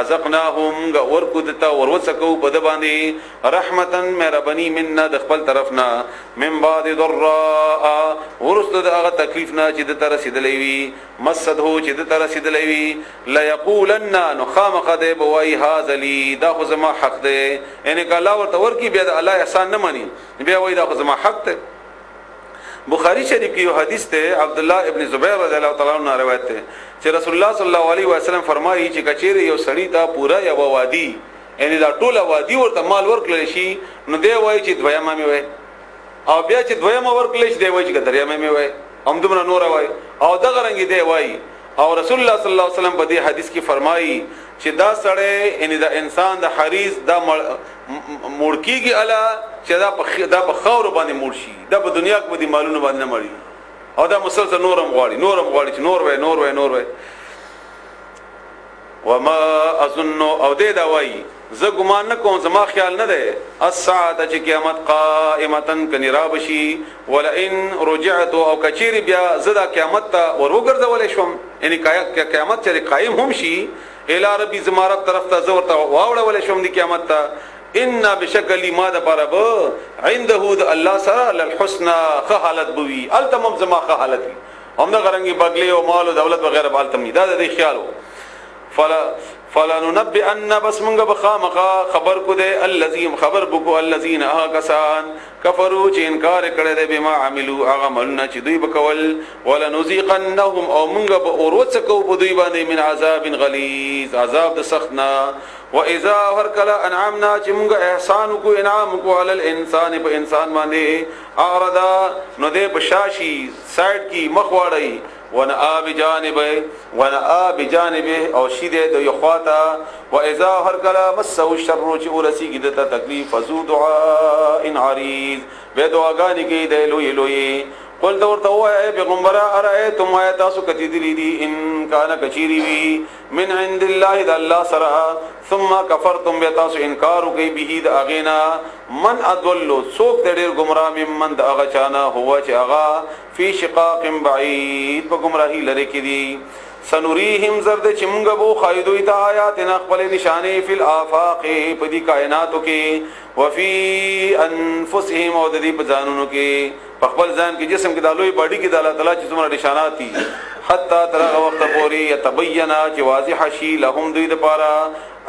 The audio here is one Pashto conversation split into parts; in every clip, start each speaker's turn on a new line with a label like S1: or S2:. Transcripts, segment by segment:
S1: ازقناهم ورکو دتا وروڅکو په د باندې رحمتن مهرباني منا د خپل طرفنا من بعد ضراء ورست دغه تکلیف نه چې د تر رسیدلې وي مسد هو چې د تر رسیدلې وي لا یقولن نخام قد بوای هذا لي دا خو زما حق ده یعنی کله ورته ورکی بیا د الله احسان نه مانی بیا وای دا خو زما حق ده بخاری شریف کی حدیث ته عبد الله ابن زبیر رضی الله تعالی عنہ روایت ته چې رسول الله صلی الله علیه وسلم فرمایي چې کچېره یو سړی ته پورا یو وادي یعنی دا ټوله وادي ورته مال ورکړل شي نو دی وای چې دویمه مې وای او بیا چې دویمه ورکړل شي دی وای چې دریمه مې وای هم دومره نور وای او دغه رنګ دی وای او رسول الله صلی الله علیه وسلم په دې حدیث کې فرمایي چې دا سړی یعنی دا انسان د حریص دا مړکیږي الا چې دا په خاور باندې مرشي دا په دنیا کې د مالونو باندې نه مړي او دا مسلسل نورم غواړي چې نور وای وما اظن او دې دا وای زه ګمان نه کوم زما خیال نه ده الساعه چې قیامت قائمتن کني رابشي ولا ان رجعت او کچيري بیا زدا قیامت ته ورګرځول شم یعنی قیامت چې قائم هم شي الی ربي زمارب طرف ته زور ته واوړول شم د قیامت ته ان بشکل ما د پرب عنده د الله سره للحسن خ حالت بوي التمم زما خ حالت هم د غرنګي بغلي او مال او دولت وغيرها بالتم دا د خیالو فلا ننبئن بس منغ بخامخا خبر کو دے الذين خبر بکو الذين کسان کفروا چې انکار کړي دي بما عملوا عملنا چې دوی بکول ولا نذيقنهم او منغ به اوروڅکو په دوی باندې من عذاب غلیظ عذاب د سختنا واذا ورکل انعامنا چې منغ احسان کو انعام کو علی الانسان په انسان باندې اعرضا نو دې بشاشي سایډ کی مخواړی ونآ بجانبه او شیده د یخواتا واذا هر کلا مسه الشر چې ورسیږي د تکلیف فزو دعاء عریض به دعاګانی کې د لوی قل دورته وای پیغمبر ارایتم تاسو کتی دي ان کان کچيري وی من عند الله د الله سره ثم كفرتم بتاسو انکار کوي به د اغینا من ادل سوق ډېر گمراه ممن د اغه چانا هو چې اغا فی شقاق بعید په گمراهی لری کې دي سنوریهم زرد چې مونږ بو خایدوی ته آیاتنا خپل نشانه فی الافاق په دې کائناتو کې وفي انفسهم او د دې په ځانونو کې په خپل ځان کې جسم کې د لوی باډي کې د الله تعالی چې څومره نشانات دي حتی تر وخت پوري يتبینا چې واضح شي لهم دوی د پاره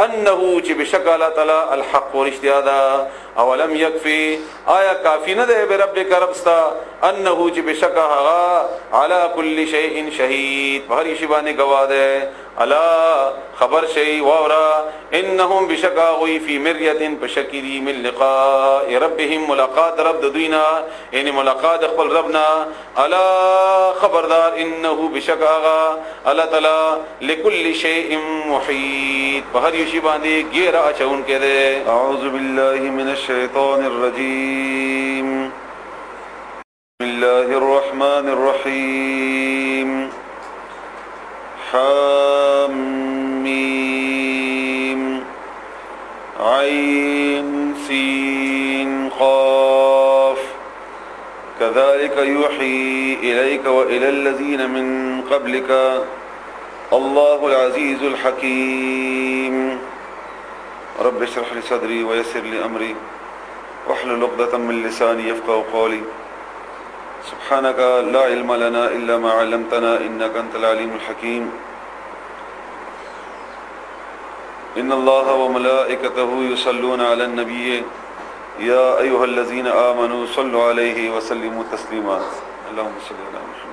S1: انه چې بشکل تعالی الحق ورشتیا ده اولم يكفي آیا کافی نه ده به ربک ربستا انه چې بشکل هغه على كل شيء شهید هر شی باندې گواه ده الا خبر شي واورا انهم بشکاوی فی مریه بشکری من لقاء ربهم ملاقات رب دوینا یعنی ملاقات خپل ربنا الا خبردار انه بشکاغا الله تعالی لكل شیء محیط په هر شی باندې ګیر اچون کې ده اعوذ بالله من الشیطان الرجیم بسم الله الرحمن الرحیم حمیم عین سین قاف كذلك يوحي إليك وإلى الذين من قبلك الله العزيز الحكيم رب اشرح لي صدري ويسر لي أمري واحلل عقدة من لساني يفقهوا قولي سبحانك لا علم لنا إلا ما علمتنا إنك أنت العليم الحكيم إن الله وملائكته يصلون على النبي يا أيها الذين آمنوا صلوا عليه وسلموا تسليما اللهم صل على محمد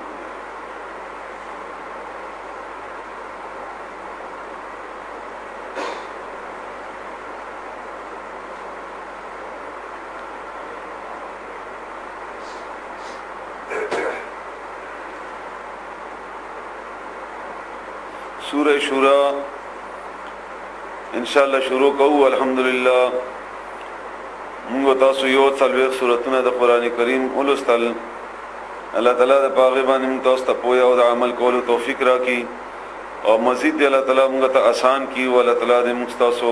S1: سورة شورى ان شاء الله شروع کو الحمدلله موږ تاسو یو څلوي سوراتونه د قران کریم ولستل الله تعالی د پاغه باندې موږ تاسو ته پوهه او د عمل کولو توفیق راکړي او مزید الله تعالی موږ ته آسان کړي او الله تعالی د موږ تاسو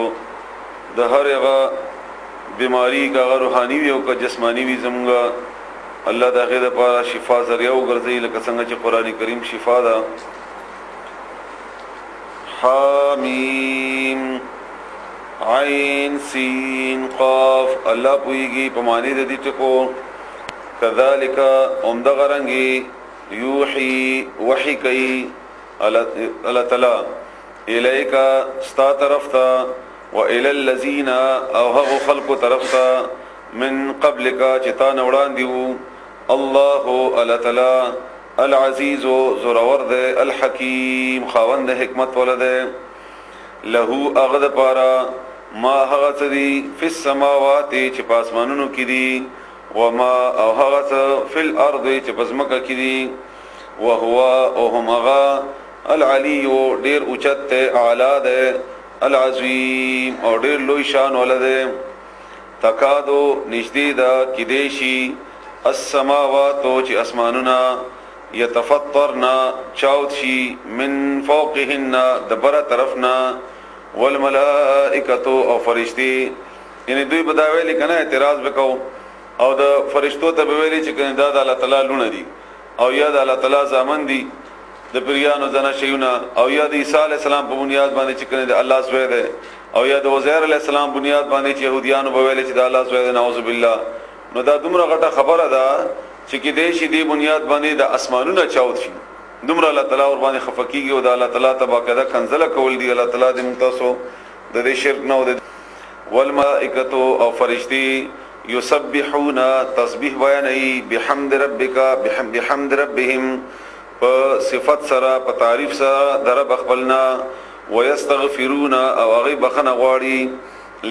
S1: د هر هغه بیماری کا روحاني وي او کا جسمانی وي زموږ الله د هغه لپاره شفا ذریعہ وګرځي لکه څنګه چې قران کریم شفا ده حمیم عین سین قاف الله پویږي په معنی د دې ټکو کذالک اومدغرنګي یوحي وحی کوي الله تعالی الیک ستا طرف ته و الی الذین او هغه خلق طرف ته من قبلک چتا نوړان دیو الله الله تعالی العزیز زورور ده الحکیم خاوند حکمت ولده له اغد پارا ما هغه تدي فی السماوات چې پاسمانونو کې دي و ما او هغه فی الارض چې پزمکه کې دي وهو او همغه العلی ډیر اوچت اعلی ده العظیم او ډیر لوی شان ولده تکادو نږدې ده کې دیشي السماوات چې اسمانونه يتفطرنا چاوت شي من فوقهن دبر طرفنا والملائکه او فرشتي یعنی دوی بداویل کنه اعتراض وکاو او د فرشتو ته ویلي چې کنه دا د الله تعالی لونه دي او یا د الله تعالی زامن دي د پریانو زنه شيونه او یا د عیسی علی السلام په بنیاد باندې چې کنه د الله زوی ده او یا د عزیر علی السلام بنیاد باندې چې يهوديانو په ویلي چې د الله زوی ده نعوذ بالله نو دا دومره غټه خبره ده چې کې دې شي دی بنیاد باندې د اسمانونو چاوت شي دومره الله تعالی ور باندې خفقيږي او د الله تعالی تبارک کنزله کول دی الله تعالی دې متاسو د دې شرک نه او والملائکه او فرشتي یسبحون تسبیح بیانای بحمد ربک بحمد ربهم په صفات سره په تعریف سره در بخبلنا ويستغفرون او غي بخنه غواړي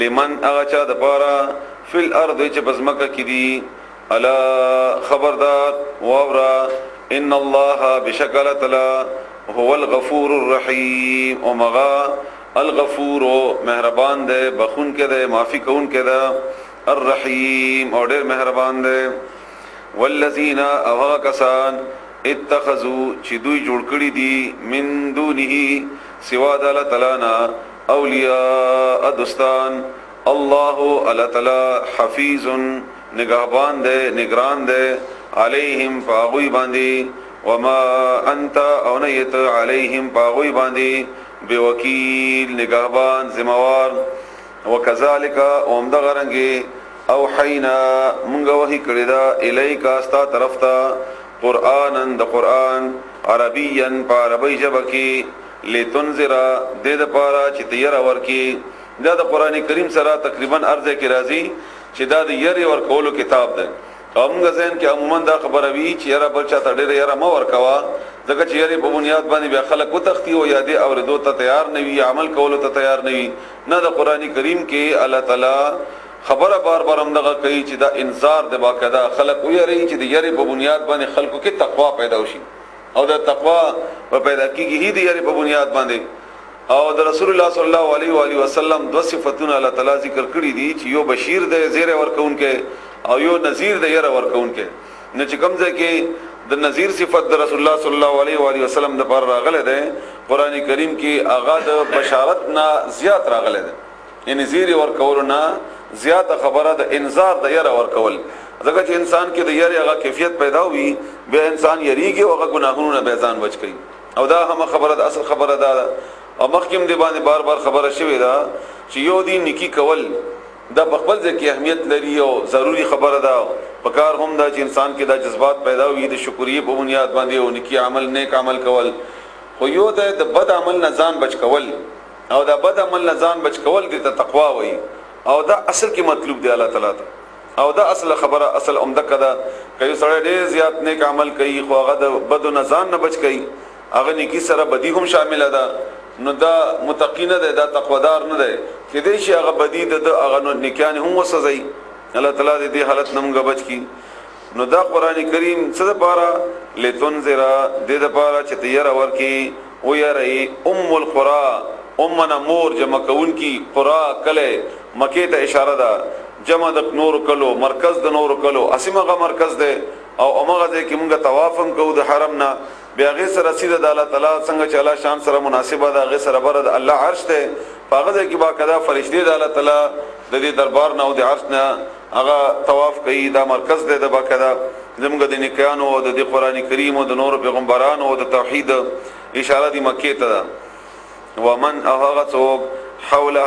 S1: لمن اغچا د پاره فی الارض چې بزمکه کې دي الا خبردار واورا ان الله بشکل تعالی هو الغفور الرحیم او مغا الغفور مهربان ده بخون کې ده معافي کون کې ده الرحیم او ډېر مهربان ده والذین او کسان اتخذوا چې دوی جوړ کړی دي من دونه سوا د الله تعالی نه اولیاء دوستان الله الله تعالی حفیظ نگہبان دے نگران دے علیہم پاغوی باندی وما انت او نیت علیہم پاغوی باندی بوکیل نگہبان ذمہوار وکذالک اومدغرنگی اوحینا منگا وحی کردہ الیکا استا طرفتا قرآنا دا قرآن عربیا پا عربی جبکی لتنذر دید پارا چی تیر ورکی دا دا قرآن کریم سرا تقریبا عرضے کی رازی چې دا د یری ور کولو کتاب ده همغه ځین کې عموما دا خبره وی چې یاره بل چاته ډېر یاره ما ور کوا ځکه چې یری په بنیاد باندې بیا خلک وتختی او یادې اوردو ته تیار نه وي عمل کولو ته تیار نه وي نه د قران کریم کې الله تعالی خبره بار بار هم دغه کوي چې دا انذار د باقاعده خلک ویری چې د یری په بنیاد باندې خلکو کې تقوا پیدا وشي او د تقوا په پیدا کېږي د یری په بنیاد باندې او د رسول الله صلی الله علیه و آله وسلم دو صفاتونه الله تعالی ذکر کړی دي چې یو بشیر دی زیر ورکون کې او یو نذیر دی ير ورکون کې نه چې کوم ځای کې د نذیر صفت د رسول الله صلی الله علیه و آله وسلم د پر راغله ده قران کریم کې اغا د بشارت نه زیات راغله ده یعنی زیر ورکول نه زیات خبره د انذار د ير ورکول ځکه چې انسان کې د ير هغه کیفیت پیدا وي به انسان یریږي او هغه ګناهونو نه بیزان بچ کی او دا هم خبره د اصل خبره ده او مخکیم دی باندې بار بار خبره شوې ده چې یو دی نیکی کول دا په خپل ځکه اهمیت لري او ضروری خبره ده پکار هم دا چې انسان کې دا جذبات پیدا وي د شکرې په بنیاد باندې او نیکی عمل نیک عمل کول خو یو د بد عمل نه ځان بچ کول او دا بد عمل نه ځان بچ کول د تقوا وي او دا اصل کې مطلوب دی الله تعالی ته او دا اصل خبره اصل عمده کده کوي سره ډېر زیات نیک عمل کوي خو هغه د بد نه ځان نه بچ کوي هغه نیکی سره بدی هم شامل ده نو دا متقینه ده دا تقوادار نه ده چې دې شي هغه بدی ده هغه نیکان هم وسزي الله تعالی دې حالت نمګه بچ کی نو دا قران کریم څه ده پارا لتنذر دې ده پارا چې تیار ورکی او یری القرى امنا مور جمع کون کی قرى کله مکه ته اشاره ده جمع د نور کلو مرکز د نور کلو اسمغه مرکز ده او امغه دې کې موږ طوافم کو د حرم نه بیا غي سره رسید د الله تعالی څنګه چې الله شان سره مناسبه ده غي سره بر د الله عرش ته پاغه کې باقاعده فرشتي د الله تعالی د دې دربار نه او د عرش نه هغه طواف کوي دا مرکز ده د باقاعده زموږ د نیکانو او د قران کریم او د نور پیغمبرانو او د توحید اشاره دی مکه ته ومن هغه څوک حول